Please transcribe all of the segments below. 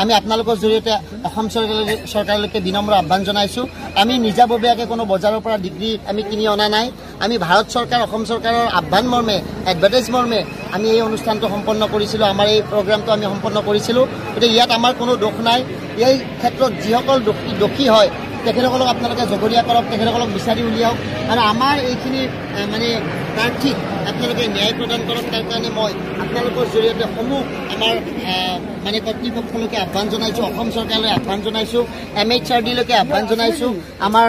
আমি আপোনালোকৰ জৰিয়তে অসম চৰকাৰলৈকে বিনম্ৰ আহ্বান জনাইছো। আমি নিজাববীয়াকৈ কোনো বজাৰৰ পৰা ডিগ্ৰী আমি কিনি অনা নাই। আমি ভাৰত চৰকাৰ অসম চৰকাৰৰ আহ্বান মৰ্মে এডভাৰটাইজ মৰ্মে আমি এই অনুষ্ঠানটো সম্পন্ন কৰিছিলোঁ, আমাৰ এই প্ৰগ্ৰামটো আমি সম্পন্ন কৰিছিলোঁ। গতিকে ইয়াত আমাৰ কোনো দোষ নাই। এই ক্ষেত্ৰত যিসকল দোষী হয় তেখেতসকলক আপোনালোকে জগৰীয়া কৰক, তেখেতসকলক বিচাৰি উলিয়াওক আৰু আমাৰ এইখিনি মানে প্ৰাৰ্থীক আপোনালোকে ন্যায় প্ৰদান কৰক। তাৰ কাৰণে মই আপোনালোকৰ জৰিয়তে সমূহ আমাৰ মানে কৰ্তৃপক্ষলৈকে আহ্বান জনাইছোঁ, অসম চৰকাৰলৈ আহ্বান জনাইছোঁ, MHRDলৈকে আহ্বান জনাইছোঁ, আমাৰ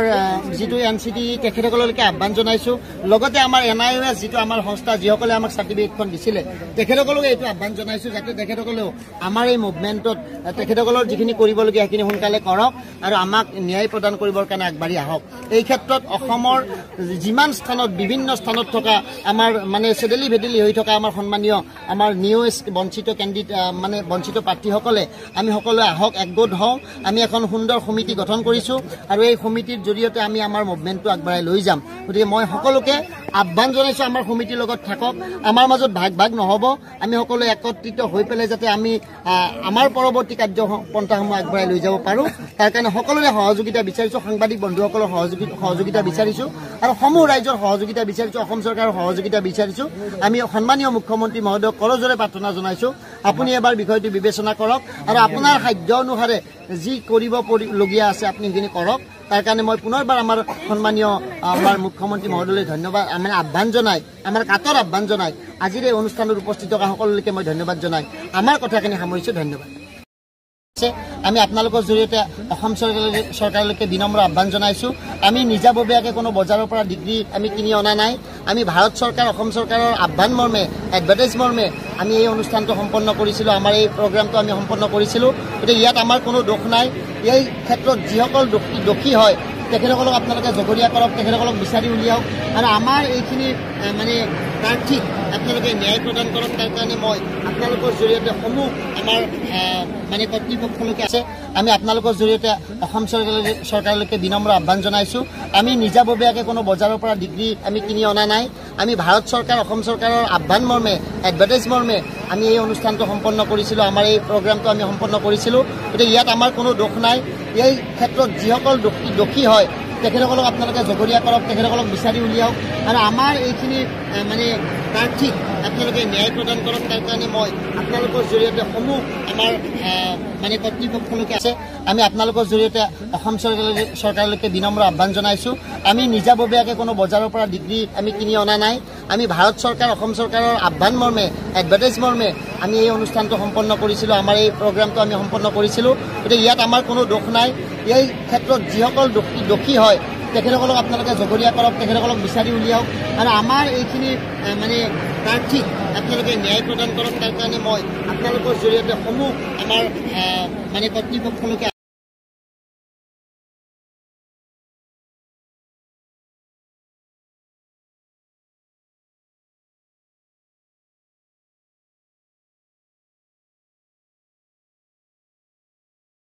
যিটো NCT তেখেতসকললৈকে আহ্বান জনাইছোঁ, লগতে আমাৰ NIOS যিটো আমাৰ সংস্থা যিসকলে আমাক চাৰ্টিফিকেটখন দিছিলে তেখেতসকলকে এইটো আহ্বান জনাইছোঁ যাতে তেখেতসকলেও আমাৰ এই মুভমেণ্টত তেখেতসকলৰ যিখিনি কৰিবলগীয়া সেইখিনি সোনকালে কৰক আৰু আমাক ন্যায় প্ৰদান কৰিবৰ কাৰণে আগবাঢ়ি আহক। এই ক্ষেত্ৰত অসমৰ যিমান স্থানত বিভিন্ন স্থানত থকা আমাৰ মানে চেডেলি ভেডেলি হৈ থকা আমাৰ সন্মানীয় আমাৰ বঞ্চিত মানে বঞ্চিত প্ৰাৰ্থীসকলে আমি সকলোৱে আহক, একগোট হওঁ। আমি এখন সুন্দৰ সমিতি গঠন কৰিছোঁ আৰু এই সমিতিৰ জৰিয়তে আমি আমাৰ মুভমেণ্টটো আগবঢ়াই লৈ যাম। গতিকে মই সকলোকে আহ্বান জনাইছোঁ আমাৰ সমিতিৰ লগত থাকক, আমাৰ মাজত ভাগ নহ'ব। আমি সকলোৱে একত্ৰিত হৈ পেলাই যাতে আমি আমাৰ পৰৱৰ্তী কাৰ্যপন্থাসমূহ আগবঢ়াই লৈ যাব পাৰোঁ তাৰ কাৰণে সকলোৰে সহযোগিতা বিচাৰিছোঁ, সাংবাদিক বন্ধুসকলৰ সহযোগিতা বিচাৰিছোঁ আৰু সমূহ ৰাইজৰ সহযোগিতা বিচাৰিছোঁ, অসম চৰকাৰৰ সহযোগিতা বিচাৰিছোঁ। আমি সন্মানীয় মুখ্যমন্ত্ৰী মহোদয়ক কৰজোৰে প্ৰাৰ্থনা জনাইছোঁ, আপুনি এবাৰ বিষয়টো বিবেচনা কৰক আৰু আপোনাৰ সাধ্য অনুসাৰে যি কৰিবলগীয়া আছে আপুনি সেইখিনি কৰক। তাৰ কাৰণে মই পুনৰবাৰ আমাৰ সন্মানীয় আমাৰ মুখ্যমন্ত্ৰী মহোদয়লৈ ধন্যবাদ মানে আহ্বান জনাই, আমাৰ কাটৰ আহ্বান জনাই আজিৰ এই অনুষ্ঠানত উপস্থিত থকা সকলোলৈকে মই ধন্যবাদ জনাই আমাৰ কথাখিনি সামৰিছোঁ। ধন্যবাদ। আমি আপোনালোকৰ জৰিয়তে অসম চৰকাৰলৈকে বিনম্ৰ আহ্বান জনাইছোঁ। আমি নিজাববীয়াকৈ কোনো বজাৰৰ পৰা ডিগ্ৰী আমি কিনি অনা নাই। আমি ভাৰত চৰকাৰ অসম চৰকাৰৰ আহ্বান মৰ্মে এডভাৰটাইজ মৰ্মে আমি এই অনুষ্ঠানটো সম্পন্ন কৰিছিলোঁ, আমাৰ এই প্ৰগ্ৰামটো আমি সম্পন্ন কৰিছিলোঁ। গতিকে ইয়াত আমাৰ কোনো দোষ নাই। এই ক্ষেত্ৰত যিসকল দোষী হয় তেখেতসকলক আপোনালোকে জগৰীয়া কৰক, তেখেতসকলক বিচাৰি উলিয়াওক আৰু আমাৰ এইখিনি মানে প্ৰাৰ্থীক আপোনালোকে ন্যায় প্ৰদান কৰক। তাৰ কাৰণে মই আপোনালোকৰ জৰিয়তে সমূহ আমাৰ মানে কৰ্তৃপক্ষলৈকে আমি আপোনালোকৰ জৰিয়তে অসম চৰকাৰলৈকে বিনম্ৰ আহ্বান জনাইছোঁ। আমি নিজাববীয়াকৈ কোনো বজাৰৰ পৰা ডিগ্ৰী আমি কিনি অনা নাই। আমি ভাৰত চৰকাৰ অসম চৰকাৰৰ আহ্বান মৰ্মে এডভাৰটাইজ মৰ্মে আমি এই অনুষ্ঠানটো সম্পন্ন কৰিছিলোঁ, আমাৰ এই প্ৰগ্ৰামটো আমি সম্পন্ন কৰিছিলোঁ। গতিকে ইয়াত আমাৰ কোনো দোষ নাই। এই ক্ষেত্ৰত যিসকল দোষী হয় তেখেতসকলক আপোনালোকে জগৰীয়া কৰক, তেখেতসকলক বিচাৰি উলিয়াওক আৰু আমাৰ এইখিনি মানে প্ৰাৰ্থীক আপোনালোকে ন্যায় প্ৰদান কৰক। তাৰ কাৰণে মই আপোনালোকৰ জৰিয়তে সমূহ আমাৰ মানে কৰ্তৃপক্ষলৈকে আমি আপোনালোকৰ জৰিয়তে অসম চৰকাৰলৈকে বিনম্ৰ আহ্বান জনাইছোঁ। আমি নিজাববীয়াকৈ কোনো বজাৰৰ পৰা ডিগ্ৰী আমি কিনি অনা নাই। আমি ভাৰত চৰকাৰ অসম চৰকাৰৰ আহ্বান মৰ্মে এডভাৰটাইজ মৰ্মে আমি এই অনুষ্ঠানটো সম্পন্ন কৰিছিলোঁ, আমাৰ এই প্ৰগ্ৰামটো আমি সম্পন্ন কৰিছিলোঁ। গতিকে ইয়াত আমাৰ কোনো দোষ নাই। এই ক্ষেত্ৰত যিসকল দোষী হয় তেখেতসকলক আপোনালোকে জগৰীয়া কৰক, তেখেতসকলক বিচাৰি উলিয়াওক আৰু আমাৰ এইখিনি মানে প্ৰাৰ্থীক আপোনালোকে ন্যায় প্ৰদান কৰক। তাৰ কাৰণে মই আপোনালোকৰ জৰিয়তে সমূহ আমাৰ মানে কৰ্তৃপক্ষলৈকে